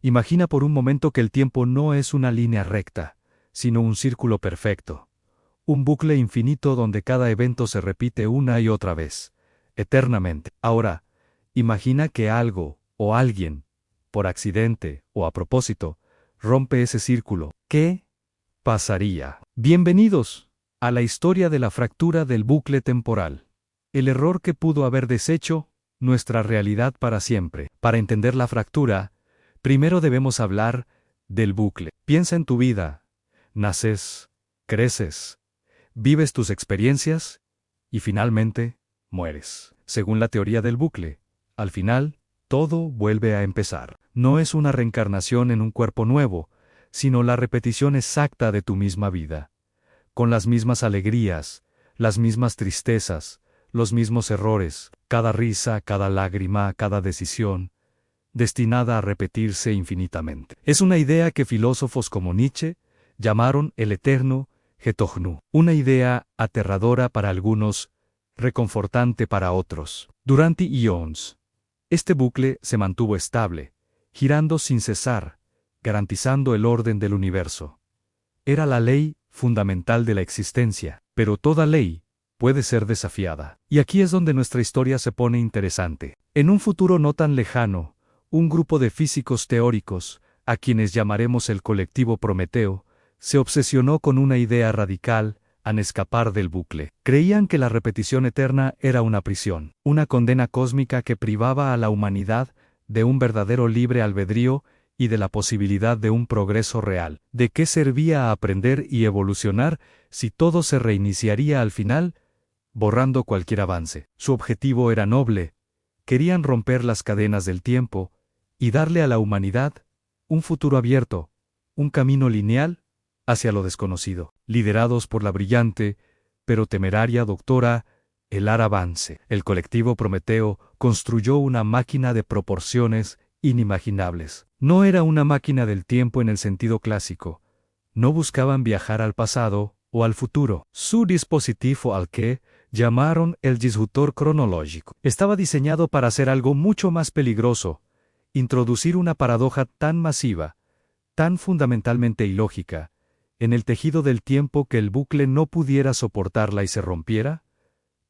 Imagina por un momento que el tiempo no es una línea recta, sino un círculo perfecto. Un bucle infinito donde cada evento se repite una y otra vez, eternamente. Ahora, imagina que algo, o alguien, por accidente o a propósito, rompe ese círculo. ¿Qué pasaría? Bienvenidos a la historia de la fractura del bucle temporal. El error que pudo haber deshecho nuestra realidad para siempre. Para entender la fractura, primero debemos hablar del bucle. Piensa en tu vida. Naces, creces, vives tus experiencias y finalmente mueres. Según la teoría del bucle, al final, todo vuelve a empezar. No es una reencarnación en un cuerpo nuevo, sino la repetición exacta de tu misma vida. Con las mismas alegrías, las mismas tristezas, los mismos errores, cada risa, cada lágrima, cada decisión, destinada a repetirse infinitamente. Es una idea que filósofos como Nietzsche llamaron el eterno Getojnu, una idea aterradora para algunos, reconfortante para otros. Durante eones, este bucle se mantuvo estable, girando sin cesar, garantizando el orden del universo. Era la ley fundamental de la existencia, pero toda ley puede ser desafiada. Y aquí es donde nuestra historia se pone interesante. En un futuro no tan lejano, un grupo de físicos teóricos, a quienes llamaremos el colectivo Prometeo, se obsesionó con una idea radical, al escapar del bucle. Creían que la repetición eterna era una prisión, una condena cósmica que privaba a la humanidad de un verdadero libre albedrío y de la posibilidad de un progreso real. ¿De qué servía aprender y evolucionar si todo se reiniciaría al final, borrando cualquier avance? Su objetivo era noble. Querían romper las cadenas del tiempo y darle a la humanidad un futuro abierto, un camino lineal hacia lo desconocido. Liderados por la brillante, pero temeraria doctora Elara Vance, el colectivo Prometeo construyó una máquina de proporciones inimaginables. No era una máquina del tiempo en el sentido clásico. No buscaban viajar al pasado o al futuro. Su dispositivo, al que llamaron el disjuntor cronológico, estaba diseñado para hacer algo mucho más peligroso: introducir una paradoja tan masiva, tan fundamentalmente ilógica, en el tejido del tiempo que el bucle no pudiera soportarla y se rompiera.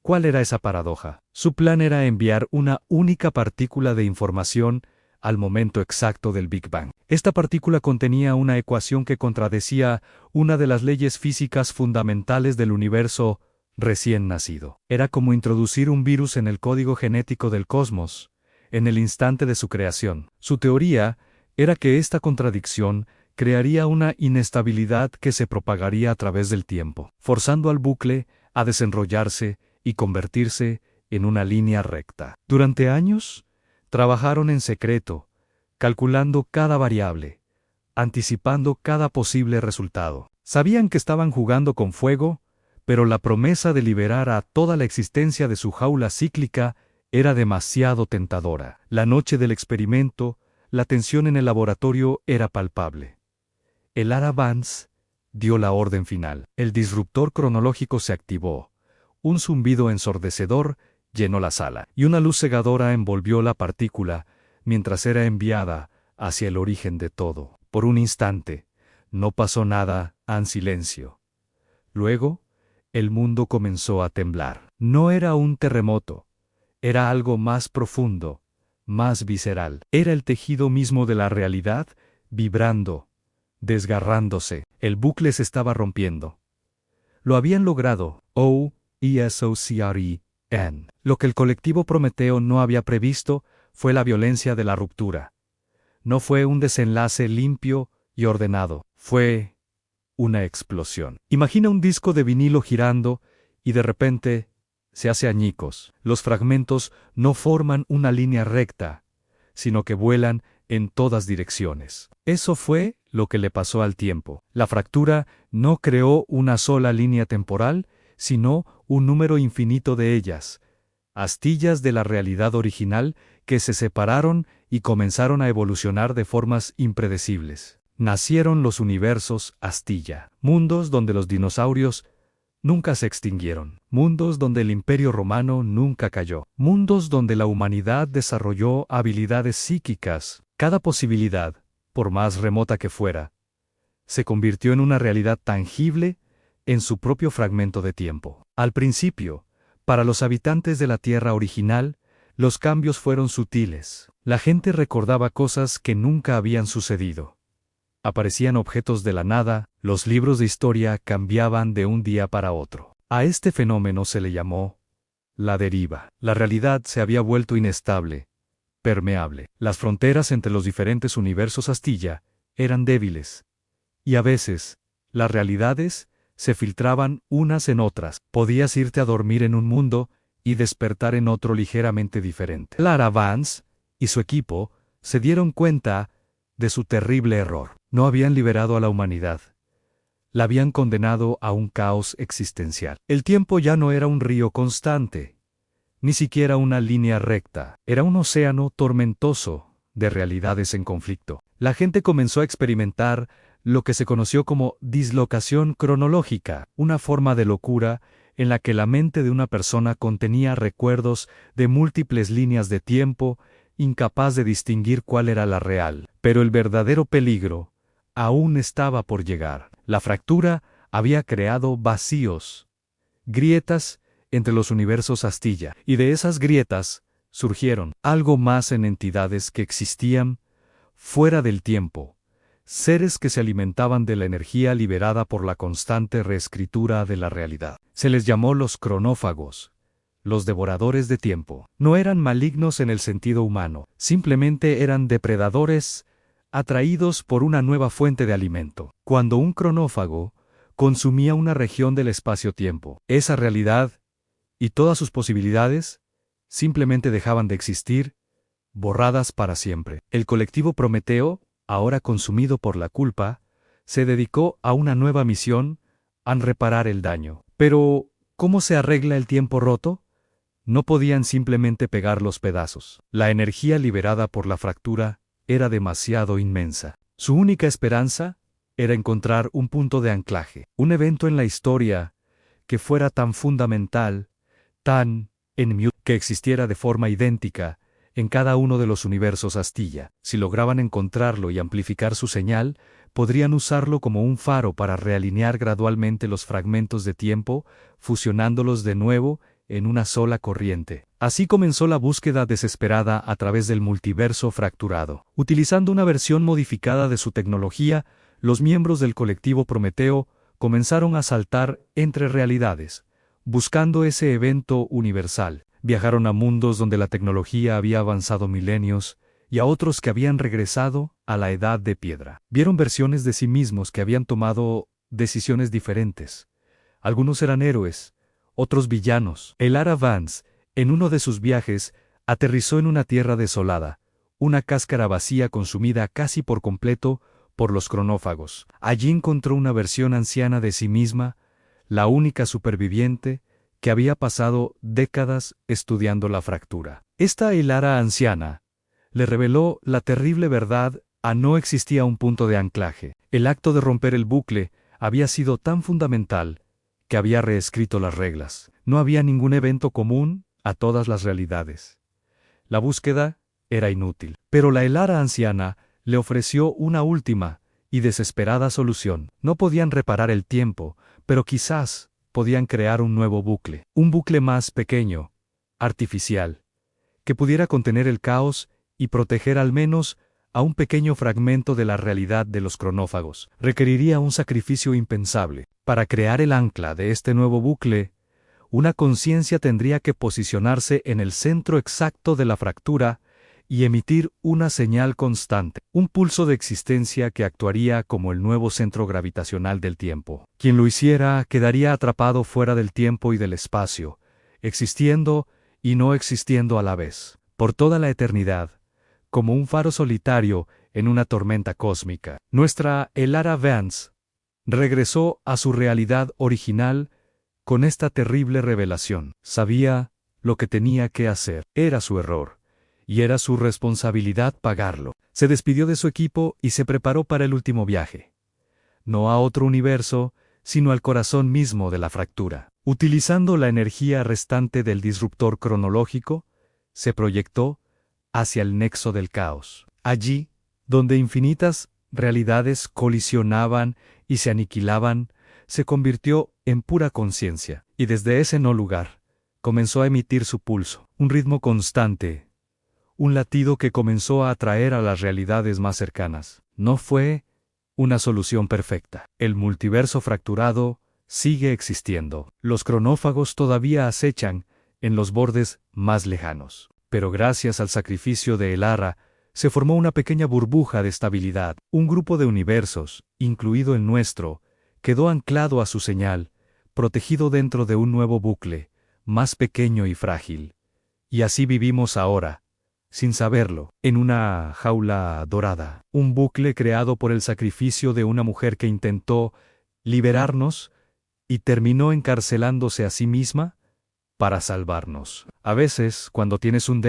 ¿Cuál era esa paradoja? Su plan era enviar una única partícula de información al momento exacto del Big Bang. Esta partícula contenía una ecuación que contradecía una de las leyes físicas fundamentales del universo recién nacido. Era como introducir un virus en el código genético del cosmos, en el instante de su creación. Su teoría era que esta contradicción crearía una inestabilidad que se propagaría a través del tiempo, forzando al bucle a desenrollarse y convertirse en una línea recta. Durante años, trabajaron en secreto, calculando cada variable, anticipando cada posible resultado. Sabían que estaban jugando con fuego, pero la promesa de liberar a toda la existencia de su jaula cíclica era demasiado tentadora. La noche del experimento, la tensión en el laboratorio era palpable. Elara Vance dio la orden final. El disruptor cronológico se activó. Un zumbido ensordecedor llenó la sala, y una luz cegadora envolvió la partícula mientras era enviada hacia el origen de todo. Por un instante, no pasó nada, en silencio. Luego, el mundo comenzó a temblar. No era un terremoto, era algo más profundo, más visceral. Era el tejido mismo de la realidad, vibrando, desgarrándose. El bucle se estaba rompiendo. Lo habían logrado. Lo que el colectivo Prometeo no había previsto fue la violencia de la ruptura. No fue un desenlace limpio y ordenado. Fue una explosión. Imagina un disco de vinilo girando y de repente se hace añicos. Los fragmentos no forman una línea recta, sino que vuelan en todas direcciones. Eso fue lo que le pasó al tiempo. La fractura no creó una sola línea temporal, sino un número infinito de ellas, astillas de la realidad original que se separaron y comenzaron a evolucionar de formas impredecibles. Nacieron los universos astilla, mundos donde los dinosaurios nunca se extinguieron, mundos donde el Imperio Romano nunca cayó, mundos donde la humanidad desarrolló habilidades psíquicas. Cada posibilidad, por más remota que fuera, se convirtió en una realidad tangible en su propio fragmento de tiempo. Al principio, para los habitantes de la Tierra original, los cambios fueron sutiles. La gente recordaba cosas que nunca habían sucedido. Aparecían objetos de la nada, los libros de historia cambiaban de un día para otro. A este fenómeno se le llamó la deriva. La realidad se había vuelto inestable, permeable. Las fronteras entre los diferentes universos Astilla eran débiles. Y a veces, las realidades se filtraban unas en otras. Podías irte a dormir en un mundo y despertar en otro ligeramente diferente. Clara Vance y su equipo se dieron cuenta de su terrible error. No habían liberado a la humanidad. La habían condenado a un caos existencial. El tiempo ya no era un río constante, ni siquiera una línea recta. Era un océano tormentoso de realidades en conflicto. La gente comenzó a experimentar lo que se conoció como dislocación cronológica, una forma de locura en la que la mente de una persona contenía recuerdos de múltiples líneas de tiempo, incapaz de distinguir cuál era la real. Pero el verdadero peligro aún estaba por llegar. La fractura había creado vacíos, grietas entre los universos Astilla, y de esas grietas surgieron algo más en entidades que existían fuera del tiempo. Seres que se alimentaban de la energía liberada por la constante reescritura de la realidad. Se les llamó los cronófagos, los devoradores de tiempo. No eran malignos en el sentido humano, simplemente eran depredadores atraídos por una nueva fuente de alimento. Cuando un cronófago consumía una región del espacio-tiempo, esa realidad y todas sus posibilidades simplemente dejaban de existir, borradas para siempre. El colectivo Prometeo, ahora consumido por la culpa, se dedicó a una nueva misión, a reparar el daño. Pero, ¿cómo se arregla el tiempo roto? No podían simplemente pegar los pedazos. La energía liberada por la fractura era demasiado inmensa. Su única esperanza era encontrar un punto de anclaje, un evento en la historia que fuera tan fundamental, tan que existiera de forma idéntica en cada uno de los universos Astilla. Si lograban encontrarlo y amplificar su señal, podrían usarlo como un faro para realinear gradualmente los fragmentos de tiempo, fusionándolos de nuevo en una sola corriente. Así comenzó la búsqueda desesperada a través del multiverso fracturado. Utilizando una versión modificada de su tecnología, los miembros del colectivo Prometeo comenzaron a saltar entre realidades, buscando ese evento universal. Viajaron a mundos donde la tecnología había avanzado milenios y a otros que habían regresado a la edad de piedra. Vieron versiones de sí mismos que habían tomado decisiones diferentes. Algunos eran héroes, otros villanos. Clara Vance, en uno de sus viajes, aterrizó en una tierra desolada, una cáscara vacía consumida casi por completo por los cronófagos. Allí encontró una versión anciana de sí misma, la única superviviente, que había pasado décadas estudiando la fractura. Esta Clara anciana le reveló la terrible verdad: no existía un punto de anclaje. El acto de romper el bucle había sido tan fundamental que había reescrito las reglas. No había ningún evento común a todas las realidades. La búsqueda era inútil. Pero la Clara anciana le ofreció una última y desesperada solución. No podían reparar el tiempo, pero quizás podían crear un nuevo bucle. Un bucle más pequeño, artificial, que pudiera contener el caos y proteger al menos a un pequeño fragmento de la realidad de los cronófagos. Requeriría un sacrificio impensable. Para crear el ancla de este nuevo bucle, una conciencia tendría que posicionarse en el centro exacto de la fractura y emitir una señal constante, un pulso de existencia que actuaría como el nuevo centro gravitacional del tiempo. Quien lo hiciera quedaría atrapado fuera del tiempo y del espacio, existiendo y no existiendo a la vez, por toda la eternidad, como un faro solitario en una tormenta cósmica. Nuestra Clara Vance regresó a su realidad original con esta terrible revelación. Sabía lo que tenía que hacer. Era su error, y era su responsabilidad pagarlo. Se despidió de su equipo y se preparó para el último viaje. No a otro universo, sino al corazón mismo de la fractura. Utilizando la energía restante del disruptor cronológico, se proyectó hacia el nexo del caos. Allí, donde infinitas realidades colisionaban y se aniquilaban, se convirtió en pura conciencia, y desde ese no lugar, comenzó a emitir su pulso, un ritmo constante, un latido que comenzó a atraer a las realidades más cercanas. No fue una solución perfecta. El multiverso fracturado sigue existiendo. Los cronófagos todavía acechan en los bordes más lejanos. Pero gracias al sacrificio de Elara, se formó una pequeña burbuja de estabilidad. Un grupo de universos, incluido el nuestro, quedó anclado a su señal, protegido dentro de un nuevo bucle, más pequeño y frágil. Y así vivimos ahora, sin saberlo, en una jaula dorada. Un bucle creado por el sacrificio de una mujer que intentó liberarnos y terminó encarcelándose a sí misma para salvarnos. A veces, cuando tienes un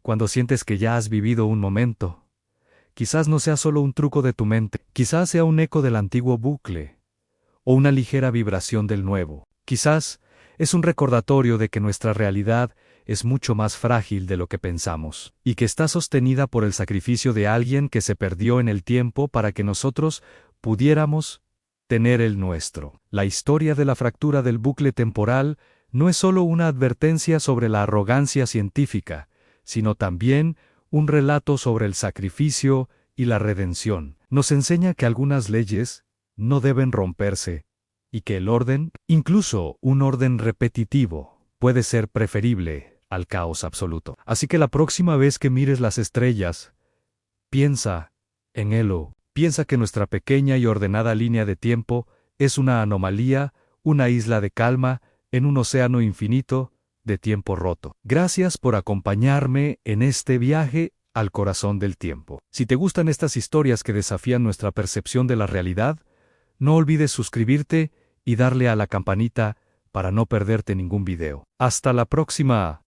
cuando sientes que ya has vivido un momento, quizás no sea solo un truco de tu mente, quizás sea un eco del antiguo bucle, o una ligera vibración del nuevo. Quizás es un recordatorio de que nuestra realidad es mucho más frágil de lo que pensamos, y que está sostenida por el sacrificio de alguien que se perdió en el tiempo para que nosotros pudiéramos tener el nuestro. La historia de la fractura del bucle temporal no es solo una advertencia sobre la arrogancia científica, sino también un relato sobre el sacrificio y la redención. Nos enseña que algunas leyes no deben romperse, y que el orden, incluso un orden repetitivo, puede ser preferible al caos absoluto. Así que la próxima vez que mires las estrellas, piensa en Elo. Piensa que nuestra pequeña y ordenada línea de tiempo es una anomalía, una isla de calma, en un océano infinito de tiempo roto. Gracias por acompañarme en este viaje al corazón del tiempo. Si te gustan estas historias que desafían nuestra percepción de la realidad, no olvides suscribirte y darle a la campanita para no perderte ningún video. Hasta la próxima.